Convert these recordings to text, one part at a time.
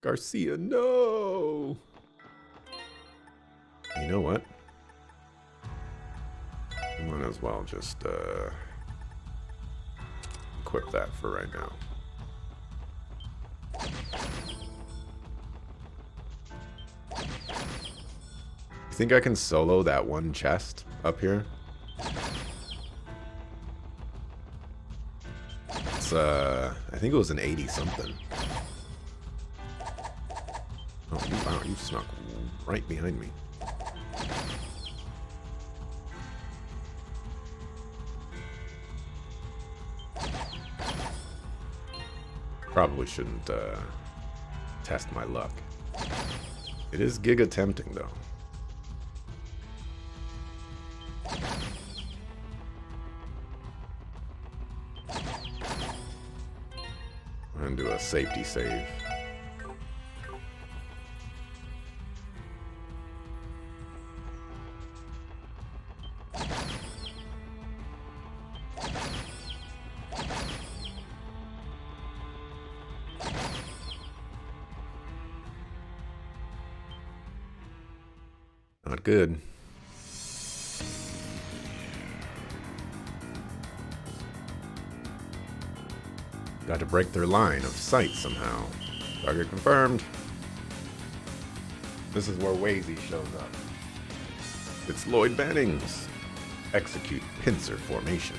Garcia, no! You know what? I might as well just equip that for right now. You think I can solo that one chest up here? It's I think it was an 80 something. Oh, wow, you snuck right behind me. Probably shouldn't test my luck. It is giga tempting though. I'm gonna do a safety save. Not good. Got to break their line of sight somehow. Target confirmed. This is where Wazy shows up. It's Lloyd Bannings. Execute pincer formation.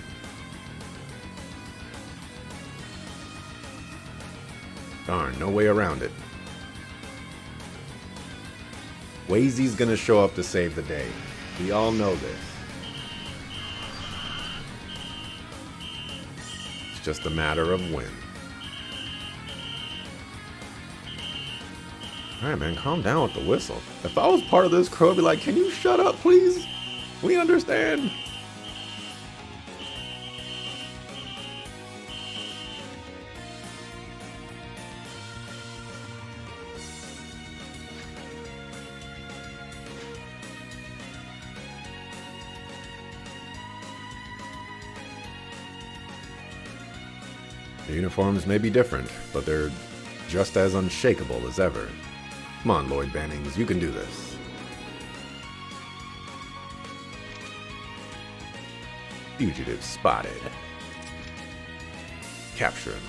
Darn, no way around it. Wazy's gonna show up to save the day. We all know this. It's just a matter of when. Alright, man, calm down with the whistle. If I was part of this crew, I'd be like, can you shut up, please? We understand. The uniforms may be different, but they're just as unshakable as ever. Come on, Lloyd Bannings, you can do this. Fugitive spotted. Capture him.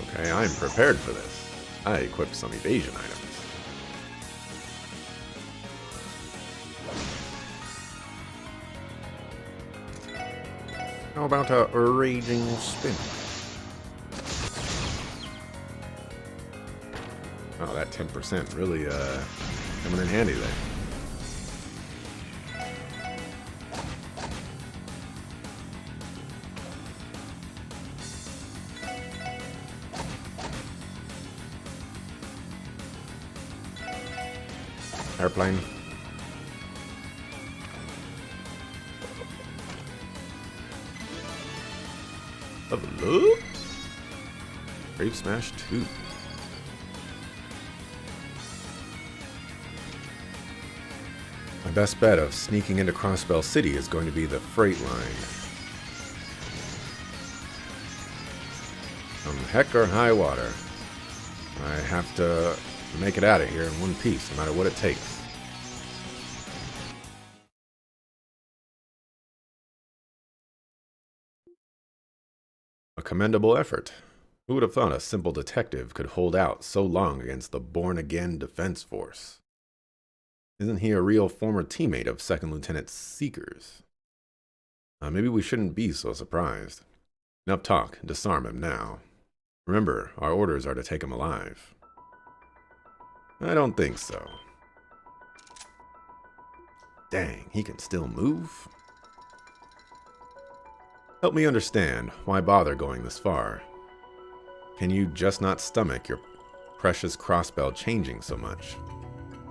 Okay, I'm prepared for this. I equipped some evasion items. How about a raging spin? Oh, that 10% really coming in handy there. Airplane. Level up. Brave Smash 2. My best bet of sneaking into Crossbell City is going to be the freight line. From heck or high water, I have to make it out of here in one piece, no matter what it takes. A commendable effort. Who would have thought a simple detective could hold out so long against the born-again defense force? Isn't he a real former teammate of Second Lieutenant Seekers? Maybe we shouldn't be so surprised. Enough talk. Disarm him now. Remember, our orders are to take him alive. I don't think so. Dang, he can still move? Help me understand. Why bother going this far? Can you just not stomach your precious crossbell changing so much?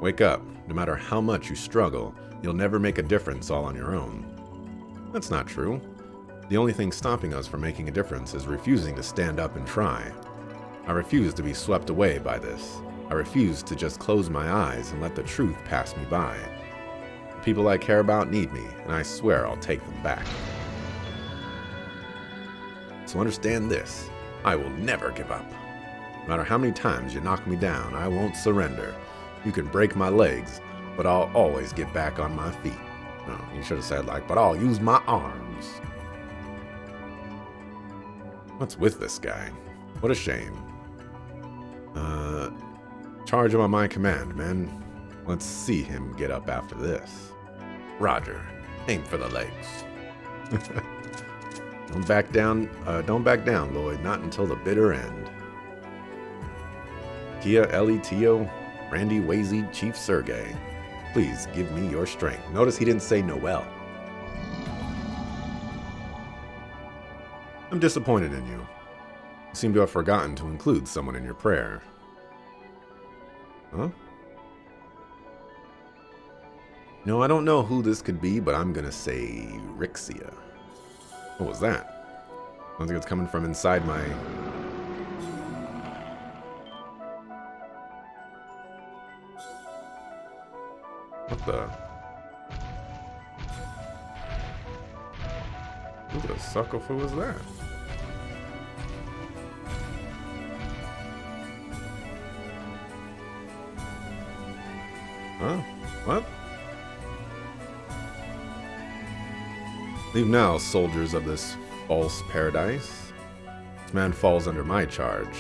Wake up. No matter how much you struggle, you'll never make a difference all on your own. That's not true. The only thing stopping us from making a difference is refusing to stand up and try. I refuse to be swept away by this. I refuse to just close my eyes and let the truth pass me by. The people I care about need me, and I swear I'll take them back. So understand this, I will never give up. No matter how many times you knock me down, I won't surrender. You can break my legs, but I'll always get back on my feet. No, you should have said but I'll use my arms. What's with this guy? What a shame. Charge him on my command, men. Let's see him get up after this. Roger. Aim for the legs. Don't back down, Lloyd. Not until the bitter end. Kia, Ellie, Tio, Randy, Wazy, Chief Sergey. Please give me your strength. Notice he didn't say Noel. I'm disappointed in you. You seem to have forgotten to include someone in your prayer. Huh? No, I don't know who this could be, but I'm gonna say Rixia. What was that? I don't think it's coming from inside my... What the... Who the suckerfu is that? Huh? What? Leave now, soldiers of this false paradise. This man falls under my charge.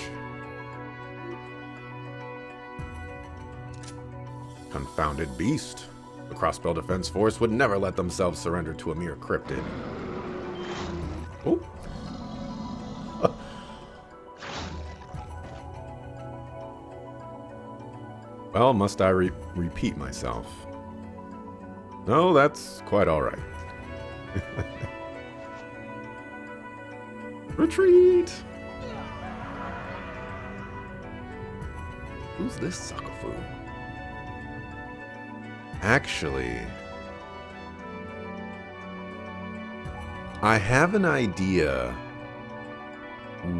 Confounded beast. The Crossbell Defense Force would never let themselves surrender to a mere cryptid. Oh. Well, must I repeat myself? No, that's quite all right. Retreat! Who's this suckerfu? Actually, I have an idea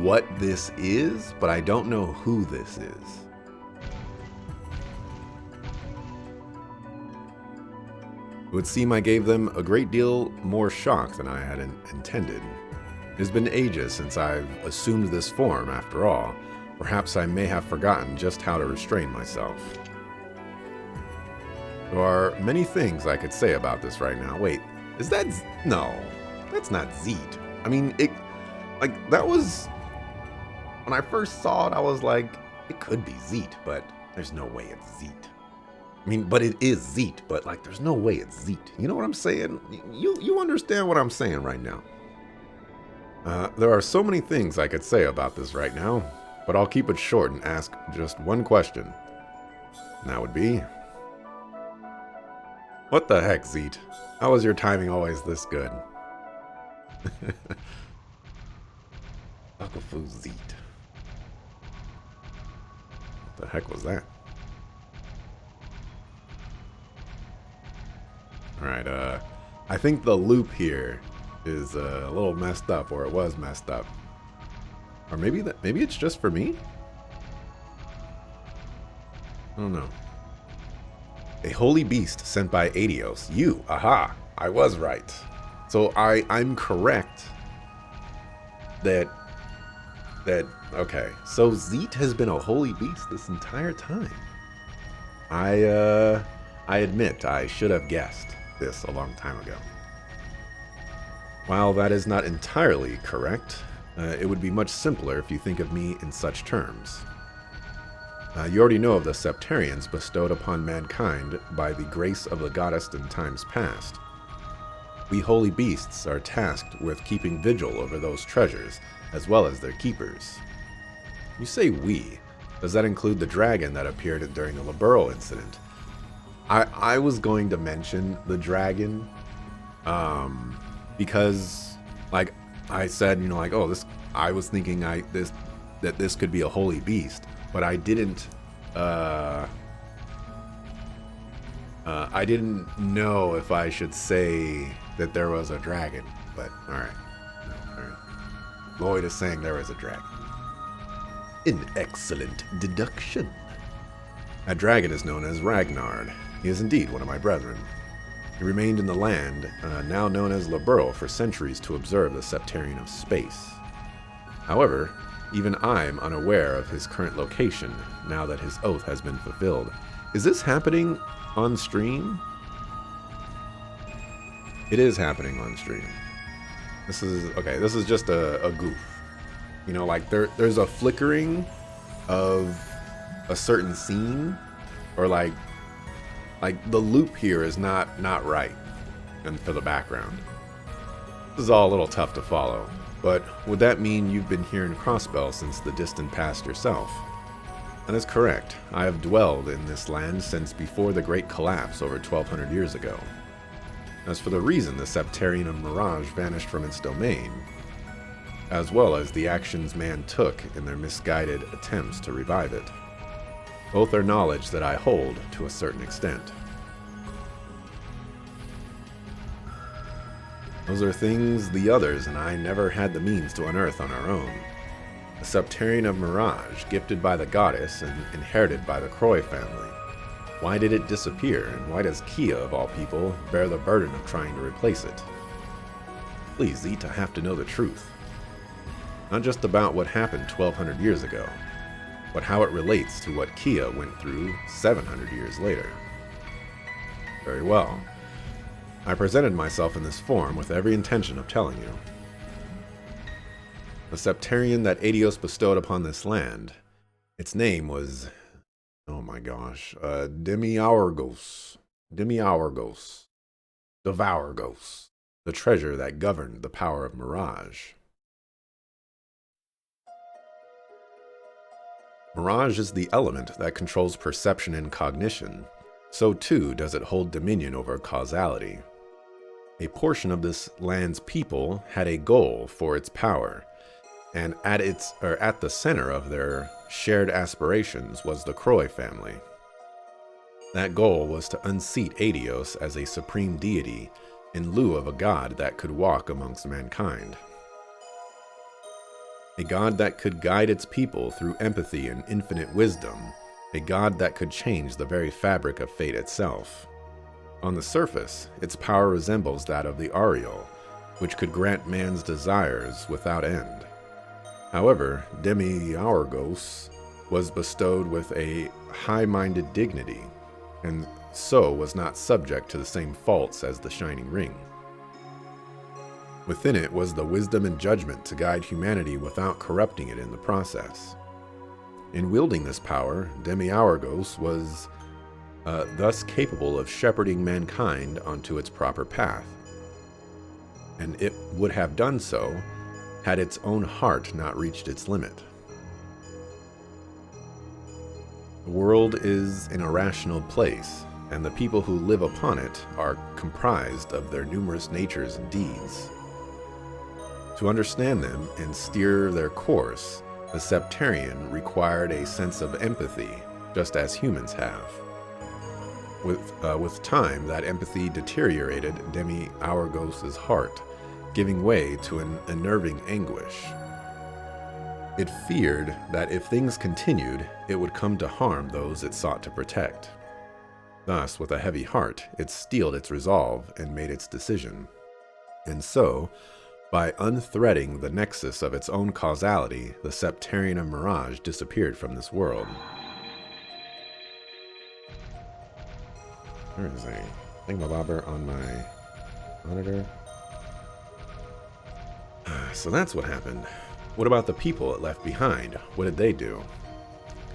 what this is, but I don't know who this is. It would seem I gave them a great deal more shock than I had intended. It has been ages since I've assumed this form, after all. Perhaps I may have forgotten just how to restrain myself. There are many things I could say about this right now. Wait, is that... No, that's not Zeet. I mean, that was... When I first saw it, I was like, it could be Zeet, but there's no way it's Zeet. I mean, but it is Zeet, but there's no way it's Zeet. You know what I'm saying? You understand what I'm saying right now. There are so many things I could say about this right now, but I'll keep it short and ask just one question. And that would be... What the heck, Zeet? How is your timing always this good? Suckerfu Zeet. What the heck was that? Alright, I think the loop here is a little messed up, or it was messed up. Or maybe it's just for me? I don't know. A holy beast sent by Adios. You, aha, I was right. So I'm correct that, okay, so Zeet has been a holy beast this entire time. I admit I should have guessed this a long time ago. While that is not entirely correct, it would be much simpler if you think of me in such terms. You already know of the Septarians bestowed upon mankind by the grace of the goddess in times past. We holy beasts are tasked with keeping vigil over those treasures, as well as their keepers. You say we. Does that include the dragon that appeared during the Liberal incident? I was going to mention the dragon, because, I said, oh, this. I was thinking that this could be a holy beast, but I didn't. I didn't know if I should say that there was a dragon. But all right. Lloyd is saying there is a dragon. An excellent deduction. That dragon is known as Ragnard. He is indeed one of my brethren. He remained in the land, now known as Liberal, for centuries to observe the Septarian of space. However, even I'm unaware of his current location now that his oath has been fulfilled. Is this happening on stream? It is happening on stream. This is just a goof. You know, like there's a flickering of a certain scene, or like the loop here is not right, and for the background. This is all a little tough to follow, but would that mean you've been hearing Crossbell since the distant past yourself? That is correct. I have dwelled in this land since before the Great Collapse over 1200 years ago. As for the reason the Septarian of Mirage vanished from its domain, as well as the actions man took in their misguided attempts to revive it, both are knowledge that I hold to a certain extent. Those are things the others and I never had the means to unearth on our own. The Septarian of Mirage, gifted by the goddess and inherited by the Croy family. Why did it disappear, and why does Kia, of all people, bear the burden of trying to replace it? Please, Zeke, I have to know the truth. Not just about what happened 1200 years ago, but how it relates to what Kia went through 700 years later. Very well. I presented myself in this form with every intention of telling you. The Septarian that Adios bestowed upon this land, its name was... oh my gosh, Demiurgos, Devourgos, the treasure that governed the power of Mirage. Mirage is the element that controls perception and cognition, so too does it hold dominion over causality. A portion of this land's people had a goal for its power, and at the center of their shared aspirations was the Croy family. That goal was to unseat Adios as a supreme deity in lieu of a god that could walk amongst mankind. A god that could guide its people through empathy and infinite wisdom, a god that could change the very fabric of fate itself. On the surface, its power resembles that of the Ariel, which could grant man's desires without end. However, Demiurgos was bestowed with a high-minded dignity, and so was not subject to the same faults as the Shining Ring. Within it was the wisdom and judgment to guide humanity without corrupting it in the process. In wielding this power, Demiurgos was thus capable of shepherding mankind onto its proper path, and it would have done so had its own heart not reached its limit. The world is an irrational place, and the people who live upon it are comprised of their numerous natures and deeds. To understand them and steer their course, the Septarian required a sense of empathy, just as humans have. With time, that empathy deteriorated Demiurgos' heart, giving way to an unnerving anguish. It feared that if things continued, it would come to harm those it sought to protect. Thus, with a heavy heart, it steeled its resolve and made its decision. And so, by unthreading the nexus of its own causality, the Septarian of Mirage disappeared from this world. There is a thingamabobber on my monitor. So that's what happened. What about the people it left behind? What did they do?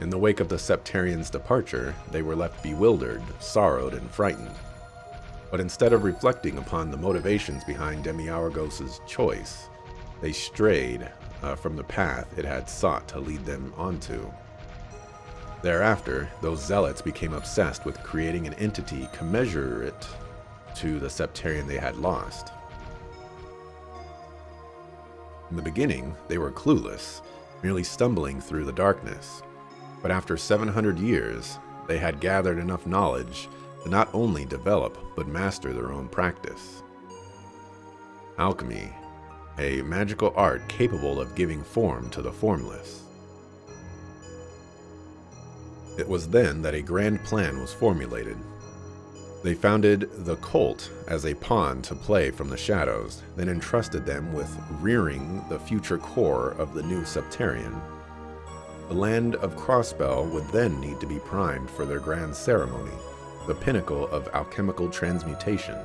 In the wake of the Septarian's departure, they were left bewildered, sorrowed, and frightened. But instead of reflecting upon the motivations behind Demiurgos' choice, they strayed from the path it had sought to lead them onto. Thereafter, those zealots became obsessed with creating an entity commensurate to the Septarian they had lost. In the beginning, they were clueless, merely stumbling through the darkness. But after 700 years, they had gathered enough knowledge to not only develop, but master their own practice. Alchemy, a magical art capable of giving form to the formless. It was then that a grand plan was formulated. They founded the cult as a pawn to play from the shadows, then entrusted them with rearing the future core of the new Septarian. The land of Crossbell would then need to be primed for their grand ceremony, the pinnacle of alchemical transmutation.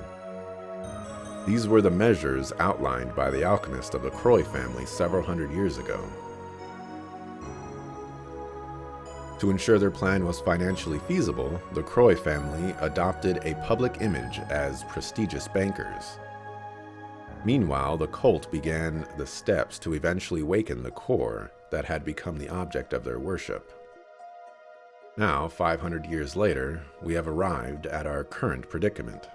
These were the measures outlined by the alchemist of the Croy family several hundred years ago. To ensure their plan was financially feasible, the Croy family adopted a public image as prestigious bankers. Meanwhile, the cult began the steps to eventually awaken the core that had become the object of their worship. Now, 500 years later, we have arrived at our current predicament.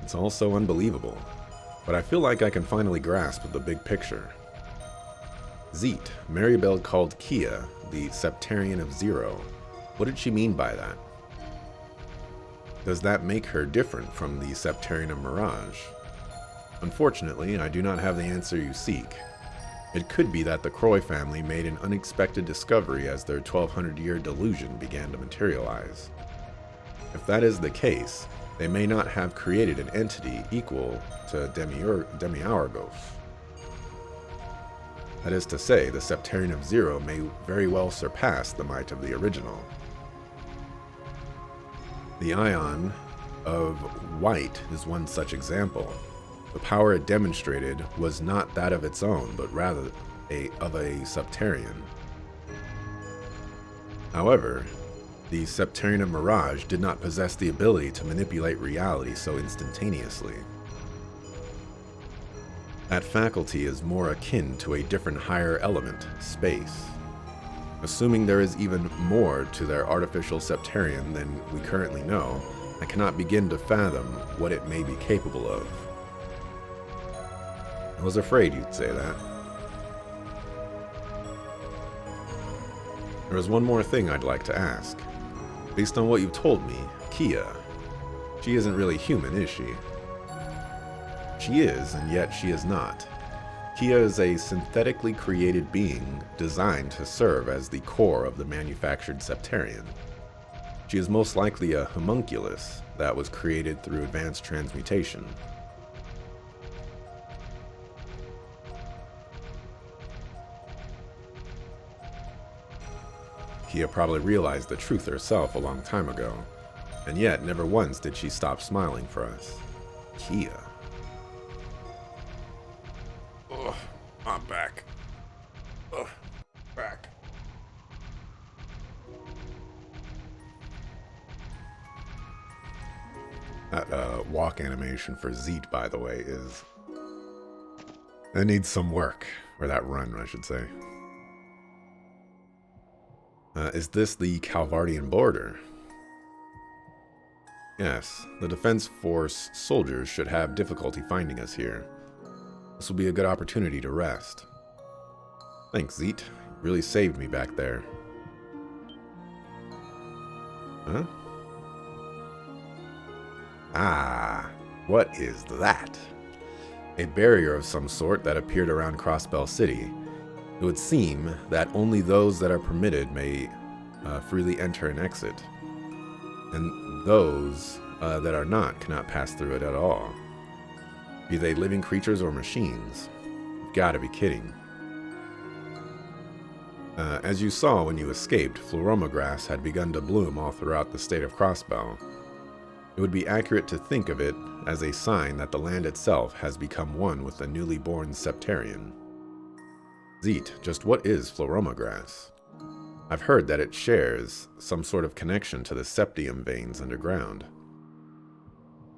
It's all so unbelievable, but I feel like I can finally grasp the big picture. Zeet, Maribel called Kia the Septarian of Zero. What did she mean by that? Does that make her different from the Septarian of Mirage? Unfortunately, I do not have the answer you seek. It could be that the Croy family made an unexpected discovery as their 1200-year delusion began to materialize. If that is the case, they may not have created an entity equal to Demiurgos. That is to say, the Septarian of Zero may very well surpass the might of the original. The Ion of White is one such example. The power it demonstrated was not that of its own, but rather of a Septarian. However, the Septarian of Mirage did not possess the ability to manipulate reality so instantaneously. That faculty is more akin to a different higher element, space. Assuming there is even more to their artificial Septarian than we currently know, I cannot begin to fathom what it may be capable of. I was afraid you'd say that. There is one more thing I'd like to ask. Based on what you've told me, Kia, she isn't really human, is she? She is, and yet she is not. Kia is a synthetically created being designed to serve as the core of the manufactured Septarian. She is most likely a homunculus that was created through advanced transmutation. Kia probably realized the truth herself a long time ago, and yet never once did she stop smiling for us. Kia. Ugh, I'm back. Ugh, back. That walk animation for Zeet, by the way, is... It needs some work. Or that run, I should say. Is this the Calvardian border? Yes, the Defense Force soldiers should have difficulty finding us here. This will be a good opportunity to rest. Thanks, Zeet. You really saved me back there. Huh? Ah, what is that? A barrier of some sort that appeared around Crossbell City. It would seem that only those that are permitted may freely enter and exit, and those that are not cannot pass through it at all. Be they living creatures or machines. You've got to be kidding. As you saw when you escaped, Floroma grass had begun to bloom all throughout the state of Crossbell. It would be accurate to think of it as a sign that the land itself has become one with the newly born Septarian. Zeet, just what is Floroma grass? I've heard that it shares some sort of connection to the septium veins underground.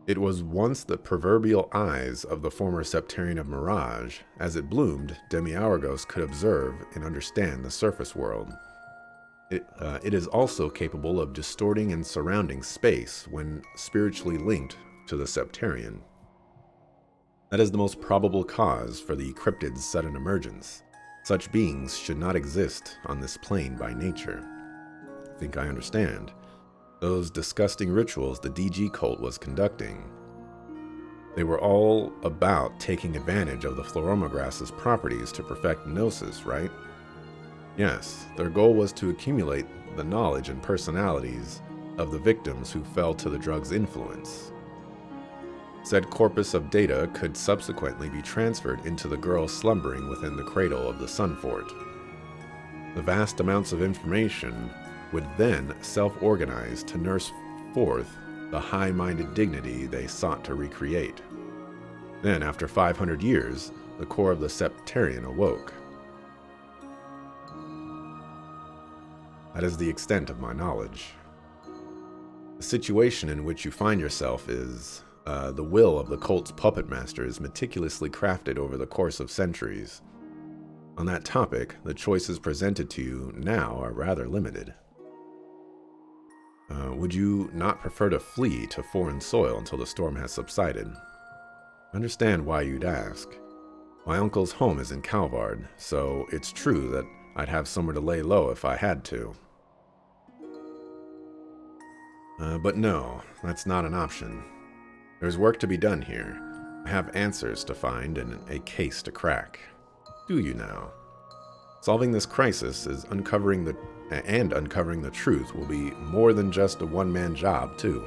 It was once the proverbial eyes of the former Septarian of Mirage. As it bloomed, Demiurgos could observe and understand the surface world. It is also capable of distorting and surrounding space when spiritually linked to the Septarian. That is the most probable cause for the cryptid's sudden emergence. Such beings should not exist on this plane by nature. I think I understand. Those disgusting rituals the DG cult was conducting, they were all about taking advantage of the Floroma grass's properties to perfect gnosis, right? Yes, their goal was to accumulate the knowledge and personalities of the victims who fell to the drug's influence. Said corpus of data could subsequently be transferred into the girl slumbering within the cradle of the Sun Fort. The vast amounts of information would then self-organize to nurse forth the high-minded dignity they sought to recreate. Then, after 500 years, the core of the Septarian awoke. That is the extent of my knowledge. The situation in which you find yourself is the will of the cult's puppet master is meticulously crafted over the course of centuries. On that topic, the choices presented to you now are rather limited. Would you not prefer to flee to foreign soil until the storm has subsided? I understand why you'd ask. My uncle's home is in Calvard, so it's true that I'd have somewhere to lay low if I had to. But no, that's not an option. There's work to be done here. I have answers to find and a case to crack. Do you now? Solving this crisis is uncovering the truth will be more than just a one-man job, too.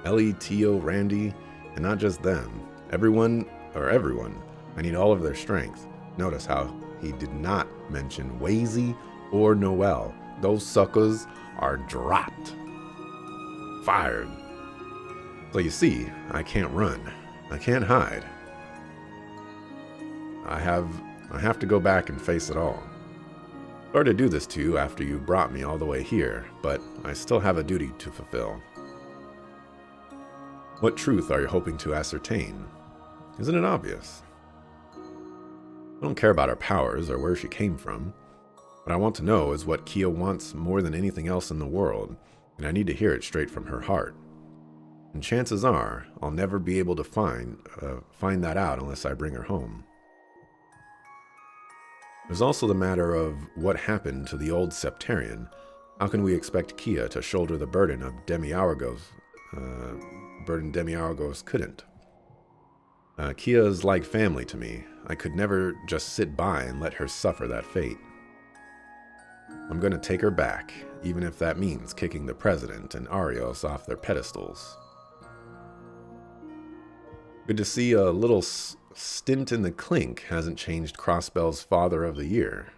Ellie, Tio, Randy, and not just them. Everyone, I need all of their strength. Notice how he did not mention Wazy or Noel. Those suckers are dropped. Fired. So you see, I can't run. I can't hide. I have to go back and face it all. Sorry to do this to you after you brought me all the way here, but I still have a duty to fulfill. What truth are you hoping to ascertain? Isn't it obvious? I don't care about her powers or where she came from. What I want to know is what Kia wants more than anything else in the world, and I need to hear it straight from her heart. And chances are, I'll never be able to find that out unless I bring her home. There's also the matter of what happened to the old Septarian. How can we expect Kia to shoulder the burden of Demiurgos couldn't? Kia is like family to me. I could never just sit by and let her suffer that fate. I'm going to take her back, even if that means kicking the president and Arios off their pedestals. Good to see a little stint in the clink hasn't changed Crossbell's Father of the Year.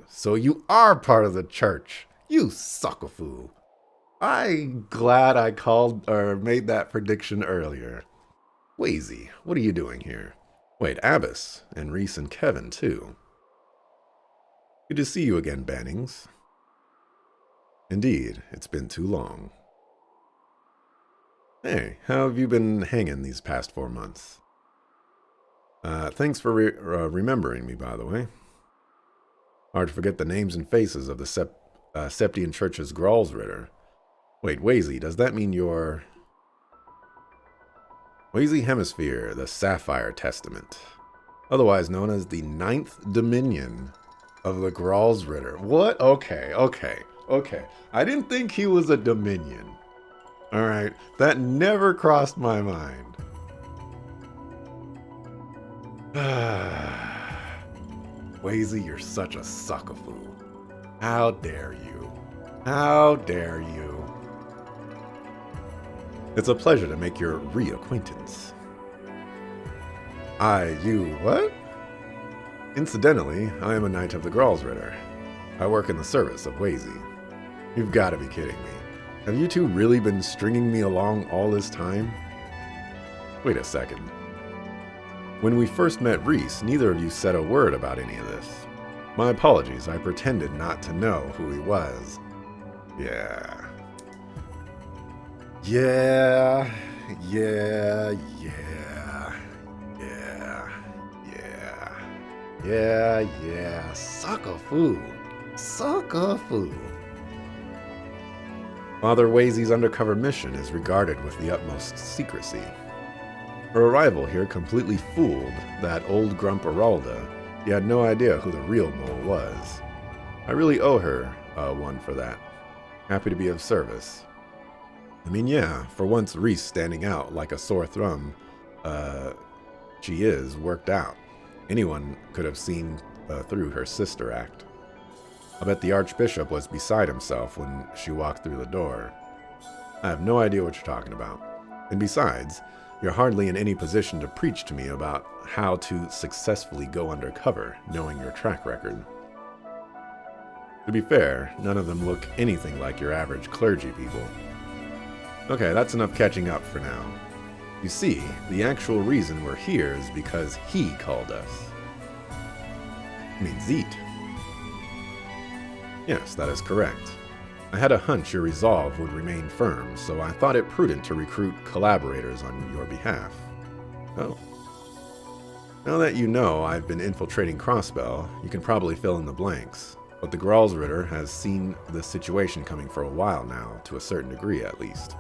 So you are part of the church, you suckafoo. I'm glad I called or made that prediction earlier. Wazy, what are you doing here? Wait, Abbas, and Reese and Kevin, too. Good to see you again, Bannings. Indeed, it's been too long. Hey, how have you been hanging these past 4 months? Thanks for remembering me, by the way. Hard to forget the names and faces of the Septian Church's Gralsritter. Wait, Wazy, does that mean you're... Wazy Hemisphere, the Sapphire Testament, otherwise known as the 9th Dominion of the Gralsritter. What? Okay. I didn't think he was a Dominion. Alright, that never crossed my mind. Wazy, you're such a suckafoo. How dare you? How dare you? It's a pleasure to make your reacquaintance. You, what? Incidentally, I am a Knight of the Gralsritter. I work in the service of Wazy. You've got to be kidding me. Have you two really been stringing me along all this time? Wait a second. When we first met Reese, neither of you said a word about any of this. My apologies, I pretended not to know who he was. Yeah. Suckafoo. Father Wazy's undercover mission is regarded with the utmost secrecy. Her arrival here completely fooled that old grump Aralda. He had no idea who the real mole was. I really owe her one for that. Happy to be of service. I mean, yeah, for once Reese standing out like a sore thumb, she is worked out. Anyone could have seen through her sister act. I bet the Archbishop was beside himself when she walked through the door. I have no idea what you're talking about. And besides, you're hardly in any position to preach to me about how to successfully go undercover, knowing your track record. To be fair, none of them look anything like your average clergy people. Okay, that's enough catching up for now. You see, the actual reason we're here is because he called us. I mean, Zeet. Yes, that is correct. I had a hunch your resolve would remain firm, so I thought it prudent to recruit collaborators on your behalf. Oh. Now that you know I've been infiltrating Crossbell, you can probably fill in the blanks. But the Gralsritter has seen the situation coming for a while now, to a certain degree at least.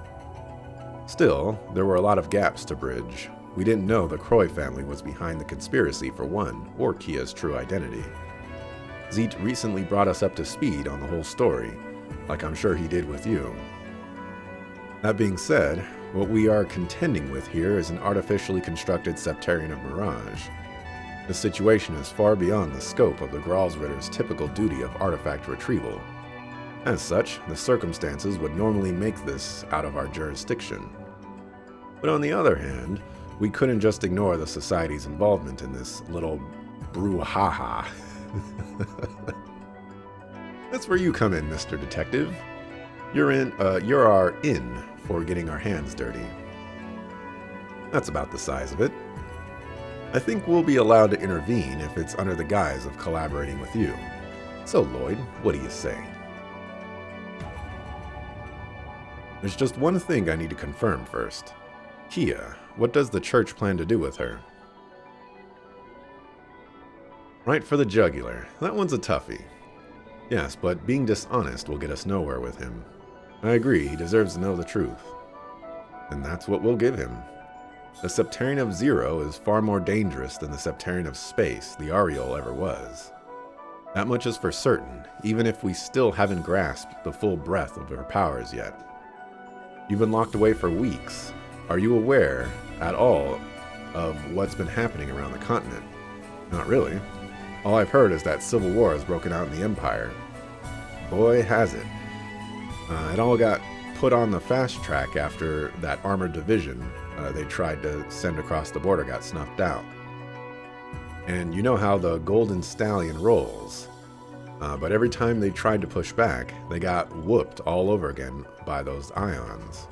Still, there were a lot of gaps to bridge. We didn't know the Croy family was behind the conspiracy for one, or Kia's true identity. Zeet recently brought us up to speed on the whole story, like I'm sure he did with you. That being said, what we are contending with here is an artificially constructed Septarian of Mirage. The situation is far beyond the scope of the Gralsritter's typical duty of artifact retrieval. As such, the circumstances would normally make this out of our jurisdiction. But on the other hand, we couldn't just ignore the Society's involvement in this little brouhaha. That's where you come in, Mr. Detective. You're our in for getting our hands dirty. That's about the size of it. I think we'll be allowed to intervene if it's under the guise of collaborating with you. So, Lloyd, what do you say? There's just one thing I need to confirm first. Kia, what does the church plan to do with her? Right for the jugular. That one's a toughie. Yes, but being dishonest will get us nowhere with him. I agree, he deserves to know the truth. And that's what we'll give him. The Septarian of Zero is far more dangerous than the Septarian of Space, the Ariel, ever was. That much is for certain, even if we still haven't grasped the full breadth of her powers yet. You've been locked away for weeks. Are you aware at all of what's been happening around the continent? Not really. All I've heard is that civil war has broken out in the Empire. Boy, has it. It all got put on the fast track after that armored division they tried to send across the border got snuffed out. And you know how the Golden Stallion rolls. But every time they tried to push back, they got whooped all over again by those ions.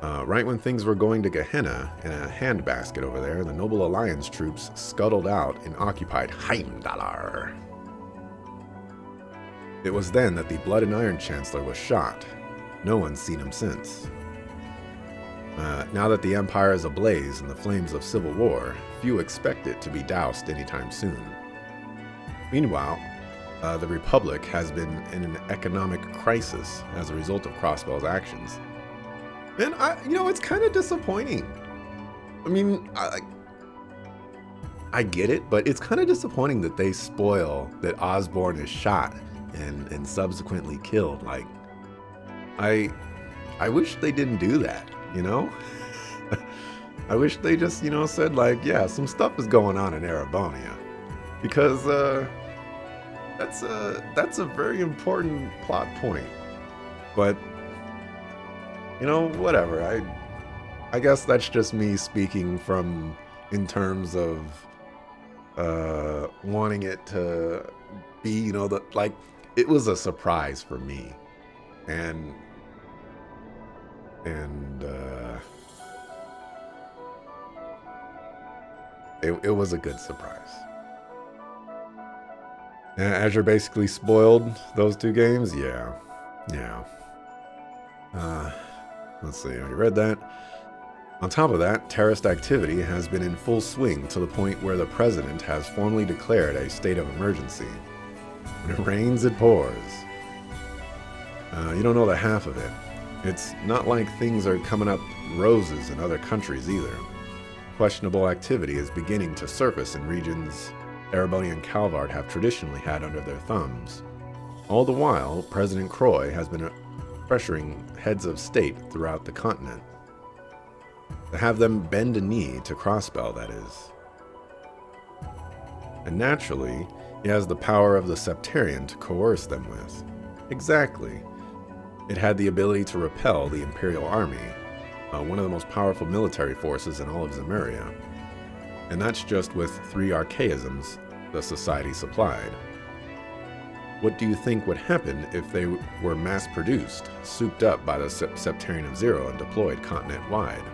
Right when things were going to Gehenna in a handbasket over there, the Noble Alliance troops scuttled out and occupied Heimdallar. It was then that the Blood and Iron Chancellor was shot. No one's seen him since. Now that the Empire is ablaze in the flames of civil war, few expect it to be doused anytime soon. Meanwhile, the Republic has been in an economic crisis as a result of Crossbell's actions. And it's kind of disappointing. I mean, I get it, but it's kind of disappointing that they spoil that Osborn is shot and subsequently killed. Like, I wish they didn't do that, you know? I wish they just, said like, yeah, some stuff is going on in Erebonia. Because that's a very important plot point. But whatever. I guess that's just me speaking from in terms of wanting it to be, it was a surprise for me. And it was a good surprise. Azure basically spoiled those two games? Yeah. Let's see, I read that. On top of that, terrorist activity has been in full swing to the point where the president has formally declared a state of emergency. When it rains, it pours. You don't know the half of it. It's not like things are coming up roses in other countries either. Questionable activity is beginning to surface in regions Ereboni and Calvard have traditionally had under their thumbs. All the while, President Croy has been pressuring heads of state throughout the continent. To have them bend a knee to Crossbell, that is. And naturally, he has the power of the Septarian to coerce them with. Exactly. It had the ability to repel the Imperial Army, one of the most powerful military forces in all of Zemuria. And that's just with 3 archaisms the Society supplied. What do you think would happen if they were mass-produced, souped up by the Septarian of Zero and deployed continent-wide?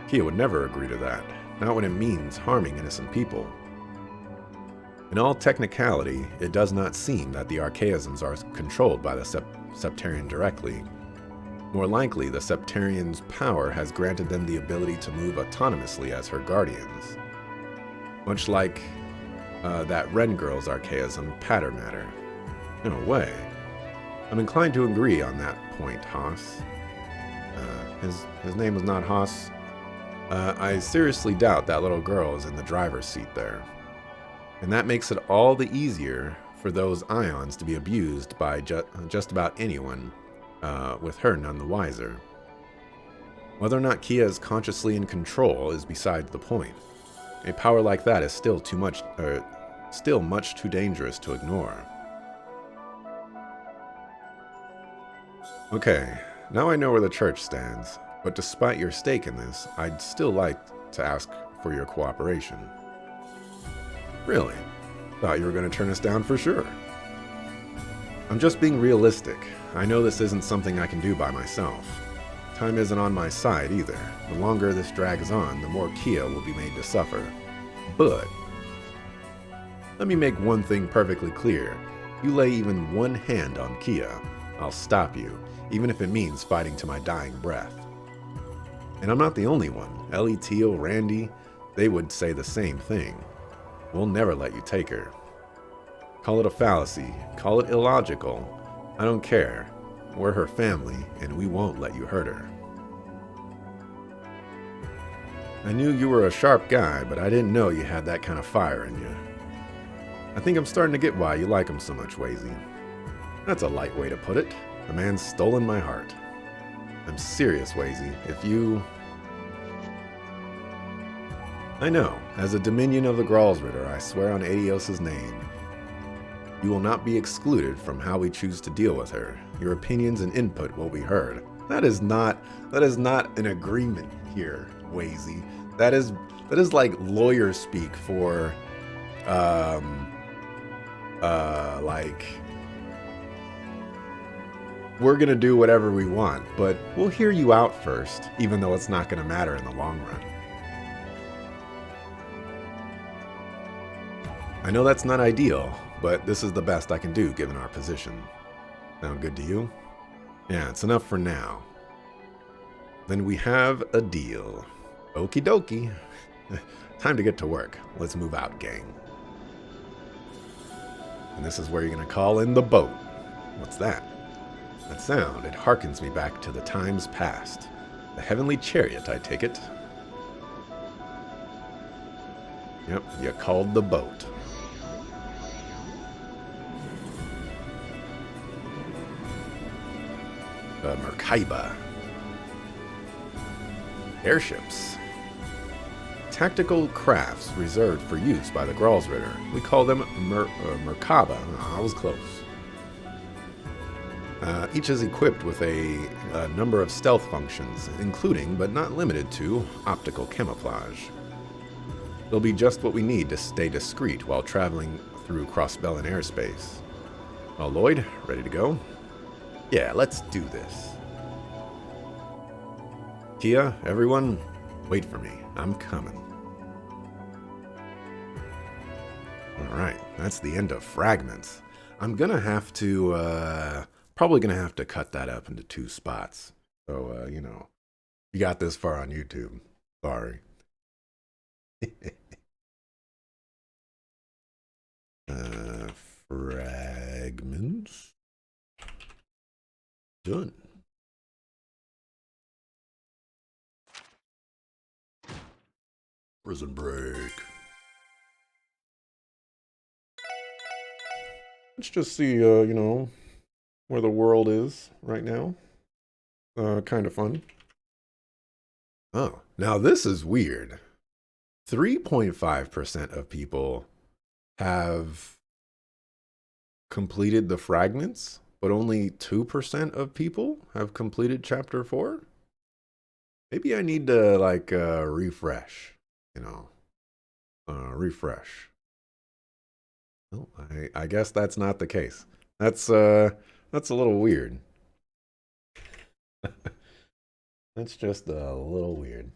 Kia would never agree to that, not when it means harming innocent people. In all technicality, it does not seem that the archaisms are controlled by the Septarian directly. More likely, the Septarian's power has granted them the ability to move autonomously as her guardians. Much like that Ren girl's archaism, Patter Matter. In a way. I'm inclined to agree on that point, Haas. His name is not Haas. I seriously doubt that little girl is in the driver's seat there. And that makes it all the easier for those ions to be abused by just about anyone, with her none the wiser. Whether or not Kia is consciously in control is beside the point. A power like that is still much too dangerous to ignore. Okay, now I know where the church stands, but despite your stake in this, I'd still like to ask for your cooperation. Really? Thought you were going to turn us down for sure. I'm just being realistic. I know this isn't something I can do by myself. Time isn't on my side either. The longer this drags on, the more Kia will be made to suffer. But let me make one thing perfectly clear. You lay even one hand on Kia, I'll stop you, even if it means fighting to my dying breath. And I'm not the only one. Ellie, Teal, Randy, they would say the same thing. We'll never let you take her. Call it a fallacy, call it illogical. I don't care. We're her family, and we won't let you hurt her. I knew you were a sharp guy, but I didn't know you had that kind of fire in you. I think I'm starting to get why you like him so much, Wazy. That's a light way to put it. The man's stolen my heart. I'm serious, Wazy. If you... I know. As a Dominion of the Gralsritter, I swear on Adios's name. You will not be excluded from how we choose to deal with her. Your opinions and input will be heard. That is not an agreement here, Wazy. That is like lawyer speak for, like, we're gonna do whatever we want, but we'll hear you out first, even though it's not gonna matter in the long run. I know that's not ideal, but this is the best I can do given our position. Sound good to you? Yeah, it's enough for now. Then we have a deal. Okie dokie. Time to get to work. Let's move out, gang. And this is where you're gonna call in the boat. What's that? That sound, it harkens me back to the times past. The heavenly chariot, I take it. Yep, you called the boat. The Merkaba. Airships. Tactical crafts reserved for use by the Gralsritter. We call them Merkaba. I was close. Each is equipped with a number of stealth functions, including, but not limited to, optical camouflage. They'll be just what we need to stay discreet while traveling through Crossbellan airspace. Well, Lloyd, ready to go? Yeah, let's do this. Kia, everyone, wait for me. I'm coming. Alright, that's the end of Fragments. I'm gonna have to, probably gonna have to cut that up into 2 spots. So, you know, you got this far on YouTube. Sorry. Fragments. Done. Prison break. Let's just see, you know, where the world is right now. Kind of fun. Oh, now this is weird. 3.5% of people have completed the fragments, but only 2% of people have completed chapter 4. Maybe I need to like refresh, you know, refresh. Oh, I guess that's not the case. That's a little weird. That's just a little weird.